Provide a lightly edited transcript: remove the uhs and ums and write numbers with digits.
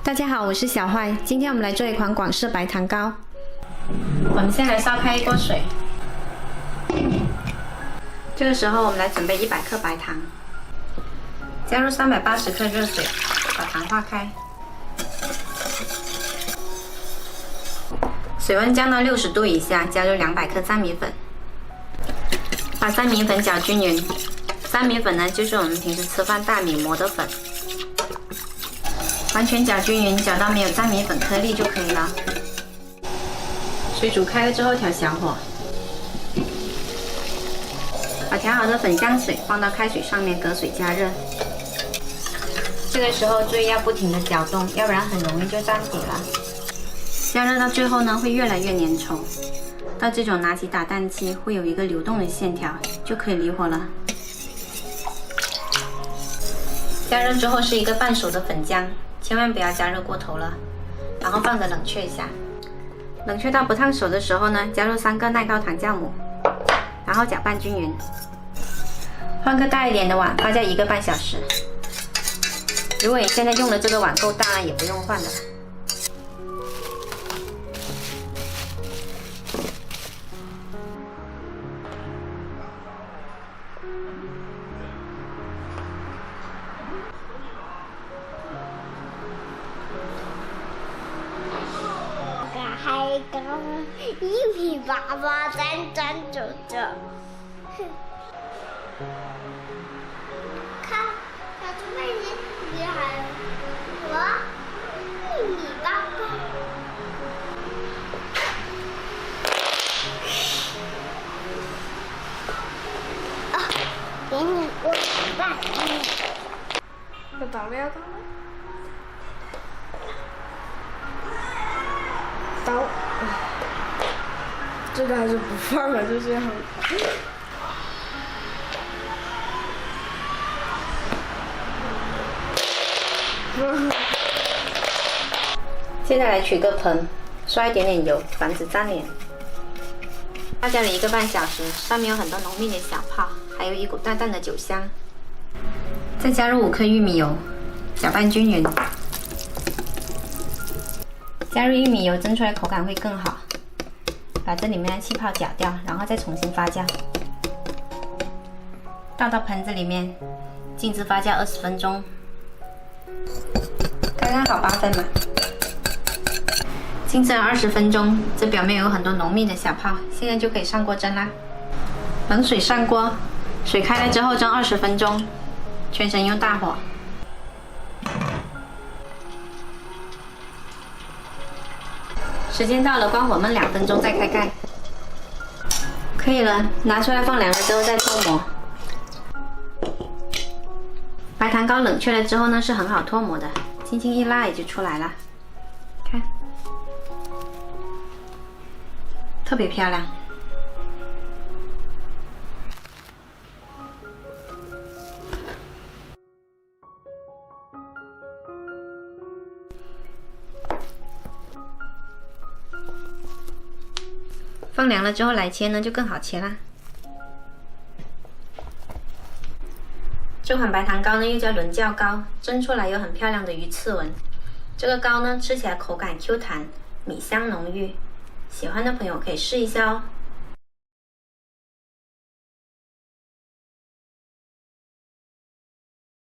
大家好，我是小坏，今天我们来做一款广式白糖糕。我们先来烧开一锅水，这个时候我们来准备100克白糖，加入380克热水，把糖化开，水温降到60度以下，加入200克粘米粉，把粘米粉搅均匀。粘米粉呢，就是我们平时吃饭大米磨的粉。完全搅均匀，搅到没有粘米粉颗粒就可以了。水煮开了之后调小火，把调好的粉浆水放到开水上面，隔水加热。这个时候注意要不停的搅动，要不然很容易就粘底了。加热到最后呢，会越来越粘稠，到这种拿起打蛋器会有一个流动的线条，就可以离火了。加热之后是一个半熟的粉浆。千万不要加热过头了，然后放着冷却一下。冷却到不烫手的时候呢，加入3个耐高糖酵母，然后搅拌均匀。换个大一点的碗，发酵1个半小时。如果你现在用的这个碗够大，也不用换了。还高1.88米，站走着。看，小猪妹你还我1.88米。啊，给你我拌。要倒了呀，刚刚。刀，这个还是不放了，就这样。现在来取个盆，刷一点点油，防止粘连。发酵了1个半小时，上面有很多浓密的小泡，还有一股淡淡的酒香。再加入5克玉米油，搅拌均匀。加入玉米油，蒸出来口感会更好。把这里面的气泡搅掉，然后再重新发酵。倒到盆子里面，静置发酵20分钟，刚刚好8分嘛。静置了20分钟，这表面有很多浓密的小泡，现在就可以上锅蒸啦。冷水上锅，水开了之后蒸20分钟，全程用大火。时间到了，关火焖2分钟，再开盖。可以了，拿出来放凉了之后再脱模。白糖糕冷却了之后呢，是很好脱模的，轻轻一拉也就出来了。看，特别漂亮。放凉了之后来切呢，就更好切啦。这款白糖糕呢又叫伦教糕，蒸出来有很漂亮的鱼刺纹。这个糕呢吃起来口感 Q 弹，米香浓郁，喜欢的朋友可以试一下哦。